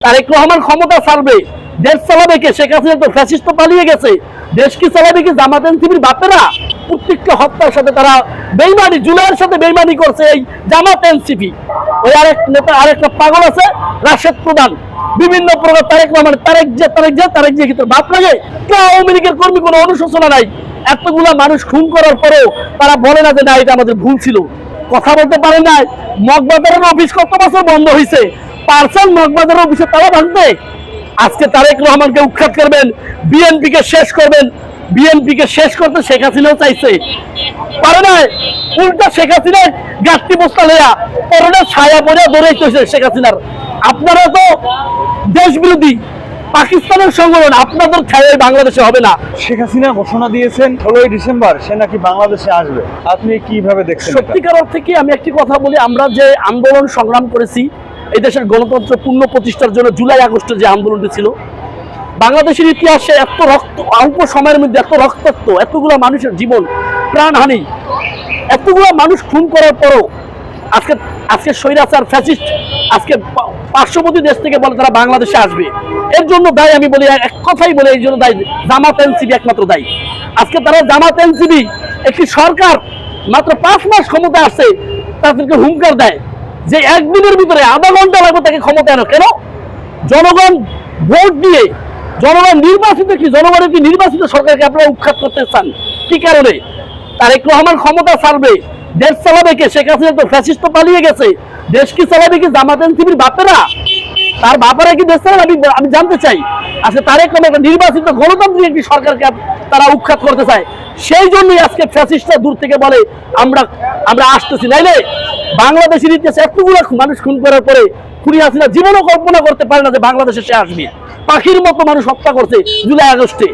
তারেক রহমান ক্ষমতা ছাড়বে, দেশ চালাবে কে? শেখ হাসিনা তো ফ্যাসিস্ট তো পালিয়ে গেছে, দেশ কি চালাবে কি জামাত এনসিপির বাপেরা? প্রত্যেকটা হত্যার সাথে তারা বেইমানি, জুলাইয়ের সাথে বেইমানি করছে এই জামাত এনসিপি। ওই আরেক নেতা, আরেকটা পাগল আছে রাশেদ প্রধান, বিভিন্ন প্রকার তারেক রহমান, তারেক যে কিন্তু বাপ লাগে। আওয়ামী লীগের কর্মী কোনো অনুশোচনা নাই, এতগুলা মানুষ খুন করার পরেও তারা বলে না যে না এটা আমাদের ভুল ছিল, কথা বলতে পারে না। মগবাজারের অফিস কত বছর বন্ধ হয়েছে, পার্সেল মগবাজারের অফিসে তারা ভাঙবে। আজকে তারেক রহমানকে উৎখাত করবেন, বিএনপিকে শেষ করবেন। বিএনপিকে শেষ করতে শেখ হাসিনাও চাইছে, পারে না। উল্টা শেখ হাসিনা গাছটি বস্তা লেয়া করোনার ছায়া পড়ে দৌড়াইতেছে শেখ হাসিনার। আপনারা তো দেশ বিরোধী পাকিস্তানের সংগঠন, আপনাদের ছায়ায় বাংলাদেশে হবে না। শেখ হাসিনা ঘোষণা দিয়েছেন 16ই ডিসেম্বর সে নাকি বাংলাদেশে আসবে, আপনি কিভাবে দেখছেন? সত্যিকার অর্থে কি, আমি একটি কথা বলি, আমরা যে আন্দোলন সংগ্রাম করেছি এই দেশের গণতন্ত্র পূর্ণ প্রতিষ্ঠার জন্য, জুলাই আগস্টে যে আন্দোলনটি ছিল, বাংলাদেশের ইতিহাসে এত রক্ত, অল্প সময়ের মধ্যে এত রক্তাক্ত, এতগুলো মানুষের জীবন প্রাণহানি, এতগুলো মানুষ খুন করার পরও আজকে স্বৈরাচার ফ্যাসিস্ট আজকে পার্শ্ববর্তী দেশ থেকে বলে তারা বাংলাদেশে আসবে। এর জন্য দায়ী, আমি বলি এক কথাই বলে, এই জন্য দায়ী জামাত এনসিপি, একমাত্র দায়ী। আজকে তারা জামাত এনসিপি, একটি সরকার মাত্র 5 মাস ক্ষমতা আসছে, তাদেরকে হুঙ্কার দেয় যে একদিনের ভিতরে আধা ঘন্টা লাগবে তাকে ক্ষমতা আনো। কেন? জনগণ ভোট দিয়ে, জনগণ নির্বাচিত, কি জনগণের কি নির্বাচিত সরকারকে আপনারা উৎখাত করতে চান? কি কারণে? তারেক রহমান ক্ষমতা ছাড়বে, দেশ চালাবে কে? শেখ হাসিনা তো ফ্যাসিস্ট তো পালিয়ে গেছে, দেশ কি চালাবে কি জামাত এনসিপির বাপেরা? তার বাপেরা কি দেশ চালাবে? আমি জানতে চাই। আজকে তারেক রহমান নির্বাচিত গণতান্ত্রিক একটি সরকারকে তারা উৎখাত করতে চায়, সেই জন্যই আজকে ফ্যাসিস্টরা দূর থেকে বলে আমরা আসতেছি। নাইলে বাংলাদেশের ইতিহাসে এতগুলো মানুষ খুন করার পরে খুনি হাসিনা জীবনও কল্পনা করতে পারে না যে বাংলাদেশে সে আসবে। পাখির মতো মানুষ হত্যা করছে জুলাই আগস্টে,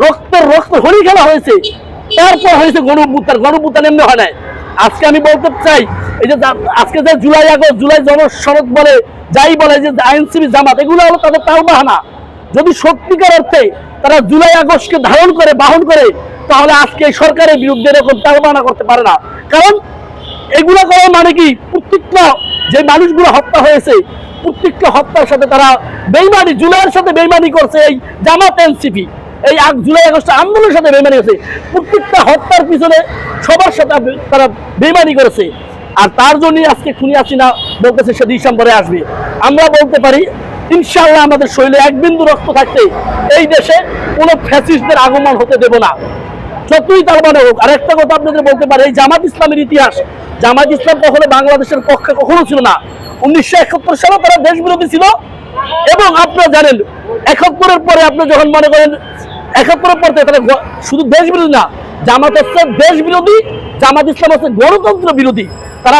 রক্ত হরি খেলা হয়েছে, তারপর হয়েছে গণঅভ্যুত্থান এমনি হয় নাই। আজকে আমি বলতে চাই, এই যে আজকে যে জুলাই আগস্ট, জুলাই জনসনদ বলে, যাই বলে যে আইনজীবী জামাত, এগুলো হলো তাদের তালবাহানা। যদি সত্যিকার অর্থে তারা জুলাই আগস্টকে ধারণ করে, বাহন করে, তাহলে আজকে এই সরকারের বিরুদ্ধে এরকম তালবাহানা করতে পারে না। কারণ এগুলা করার মানে কি, প্রত্যেকটা যে মানুষগুলো হত্যা হয়েছে, প্রত্যেকটা হত্যার সাথে তারা বেইমানি, জুলাইয়ের সাথে বেইমানি করছে এই জামাত এনসিপি, এই জুলাই আগস্ট আন্দোলনের সাথে বেইমানি করেছে। প্রত্যেকটা হত্যার পিছনে সবার সাথে তারা বেইমানি করেছে। আর তার জন্যই আজকে খুনি হাসিনা বলতেছে সে ডিসেম্বরে আসবে। আমরা বলতে পারি ইনশাআল্লাহ আমাদের শরীরে এক বিন্দু রক্ত থাকতে এই দেশে কোনো ফ্যাসিস্টদের আগমন হতে দেব না, যতই তার মানে হোক। আর একটা কথা আপনাদের বলতে পারি, এই জামাত ইসলামের ইতিহাস, জামাত ইসলাম কখনো বাংলাদেশের পক্ষে কখনো ছিল না। 1971 সালে তারা দেশ বিরোধী ছিল, এবং আপনারা জানেন 71-এর পরে আপনি যখন মনে করেন 71-এর পর তারা শুধু দেশ বিরোধী না, জামাত হচ্ছে দেশ বিরোধী, জামাত ইসলাম হচ্ছে গণতন্ত্র বিরোধী। তারা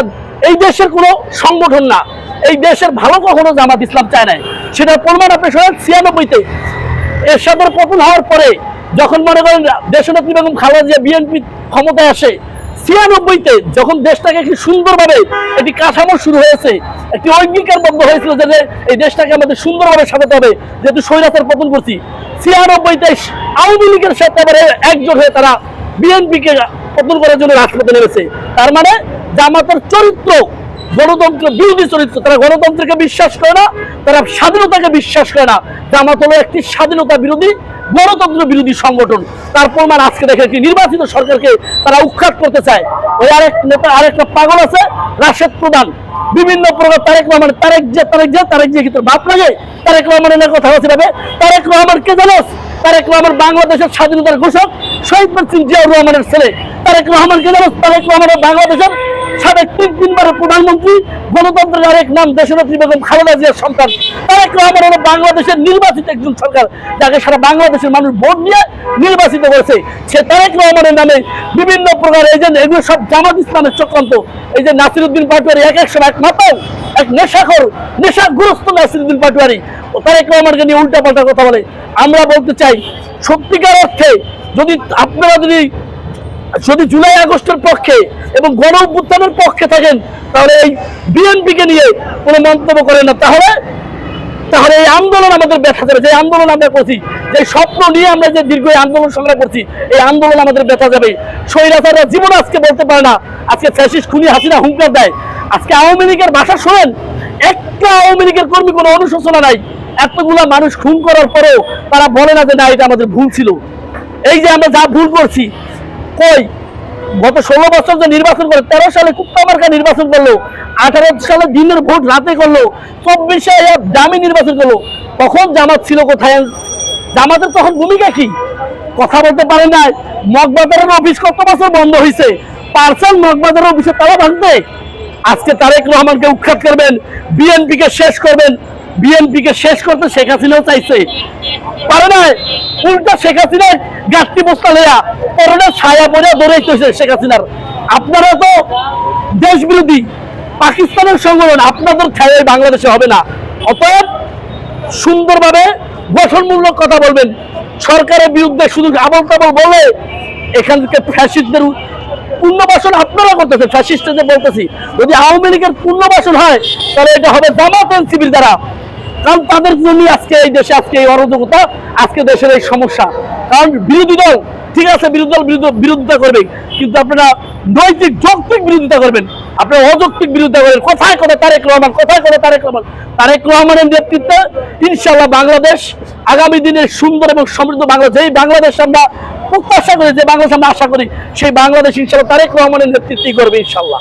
এই দেশের কোনো সংগঠন না, এই দেশের ভালো কখনো জামাত ইসলাম চায় নাই। সেটার প্রমাণ আপনি শোনেন 96-তে এরশাদের পতন হওয়ার পরে, যখন মনে করেন দেশনেত্রী বেগম খালেদা জিয়া বিএনপি ক্ষমতায় আসে, 96-তে যখন দেশটাকে একটি সুন্দরভাবে একটি কাঠামো শুরু হয়েছে, একটি অঙ্গীকারবদ্ধ হয়েছিল যে এই দেশটাকে আমাদের সুন্দরভাবে সাজাতে হবে, যেহেতু স্বৈরাচার পতন করছি। 96-তে আওয়ামী লীগের সাথে একজোট হয়ে তারা বিএনপিকে পতন করার জন্য রাজপথে নেমেছে। তার মানে জামাতের চরিত্র গণতন্ত্র বিরোধী চরিত্র, তারা গণতন্ত্রকে বিশ্বাস করে না, তারা স্বাধীনতাকে বিশ্বাস করে না। জামাত হলো একটি স্বাধীনতা বিরোধী, গণতন্ত্র বিরোধী সংগঠন। তার প্রমাণ আজকে দেখে একটি নির্বাচিত সরকারকে তারা উৎখাত করতে চায়। ওই আরেক নেতা, আরেকটা পাগল আছে রাশেদ প্রধান, বিভিন্ন প্রকার তারেক রহমান, তারেক যে কিন্তু বাপ লাগে। তারেক রহমানের কথা হচ্ছে তারেক রহমান কে জানো? তারেক রহমান বাংলাদেশের স্বাধীনতার ঘোষক শহীদ প্রেসিডেন্ট জিয়াউর রহমানের ছেলে। তারেক রহমান কে জানো? তারেক রহমান বাংলাদেশের সাবেক 3 প্রধানমন্ত্রী, গণতন্ত্রের আরেক নাম দেশনেত্রী বেগম খালেদা জিয়ার সন্তান। তারেক রহমান হলো বাংলাদেশের নির্বাচিত একজন সরকার, যাকে সারা বাংলাদেশের মানুষ ভোট দিয়ে নির্বাচিত করেছে। সে তারেক রহমানের নামে বিভিন্ন প্রকার এই যে এগুলো সব জামাত ইসলামের চক্রান্ত। এই যে নাসিরউদ্দিন পাটোয়ারি এক সময় এক মাতাল, এক নেশাগ্রস্ত নাসিরউদ্দিন পাটোয়ারি ও তারেক রহমানকে নিয়ে উল্টাপাল্টা কথা বলে। আমরা বলতে চাই, সত্যিকার অর্থে যদি আপনারা যদি জুলাই আগস্টের পক্ষে এবং গণ অভ্যুত্থানের পক্ষে থাকেন, তাহলে এই বিএনপিকে নিয়ে কোনো মন্তব্য করেন না। তাহলে এই আন্দোলন আমাদের ব্যথা যাবে। যে আন্দোলন আমরা করছি, যে স্বপ্ন নিয়ে আমরা যে দীর্ঘ আন্দোলন সংগ্রাম করছি, এই আন্দোলন আমাদের ব্যথা যাবে। স্বৈরাচাররা জীবন আজকে বলতে পারে না, আজকে ফ্যাসিস্ট খুনি হাসিনা হুঙ্কার দেয়। আজকে আওয়ামী লীগের ভাষা শোনেন, একটা আওয়ামী লীগের কর্মী কোনো অনুশোচনা নাই, এতগুলা মানুষ খুন করার পরেও তারা বলে না যে না এটা আমাদের ভুল ছিল। এই যে আমরা যা ভুল করছি, কই গত 16 বছর যে নির্বাচন করে, 13 সালে কুত্তামার্কা নির্বাচন করলো, 18 সালে দিনের ভোট রাতে করলো, 24 দামি নির্বাচন করলো, তখন জামাত ছিল কোথায়? জামাতের তখন ভূমিকা কি? কথা বলতে পারে না। মগবাজারের অফিস কত বছর বন্ধ হয়েছে, পার্সেল মগবাজারের অফিসে তারা ভাঙবে। আজকে তারেক রহমানকে উৎখাত করবেন, বিএনপিকে শেষ করবেন। বিএনপিকে শেষ করতে শেখ হাসিনাও চাইছে, পারে না। উল্টা শেখ হাসিনার গাছটি বস্তা লেয়া করোনার ছায়া পড়ে দৌড়াইতেছে শেখ হাসিনার। আপনারা তো দেশ বিরোধী পাকিস্তানের সংগঠন, আপনাদের ছায়ায় বাংলাদেশে হবে না। অতএব সুন্দরভাবে গঠনমূলক কথা বলবেন। সরকারের বিরুদ্ধে শুধু আবল তাবল বলে এখান থেকে ফ্যাসিস্টদের পুনর্বাসন আপনারা করতেছে। ফ্যাসিস্ট যে বলতেছি, যদি আওয়ামী লীগের পুনর্বাসন হয় তাহলে এটা হবে জামাত এনসিপির দ্বারা। কারণ তাদের জন্য আজকে এই দেশে আজকে এই অরাজকতা, আজকে দেশের এই সমস্যা। কারণ বিরোধী দল ঠিক আছে, বিরোধী দল বিরোধিতা করবে, কিন্তু আপনারা নৈতিক যৌক্তিক বিরোধিতা করবেন, আপনারা অযৌক্তিক বিরোধিতা করবেন। কোথায় কোথায় তারেক রহমান, কোথায় কোথায় তারেক রহমান? তারেক রহমানের নেতৃত্বে ইনশাআল্লাহ বাংলাদেশ আগামী দিনের সুন্দর এবং সমৃদ্ধ বাংলাদেশ, যেই বাংলাদেশ আমরা প্রত্যাশা করি, যে বাংলাদেশ আমরা আশা করি, সেই বাংলাদেশ ইনশাআল্লাহ তারেক রহমানের নেতৃত্বেই করবে ইনশাআল্লাহ।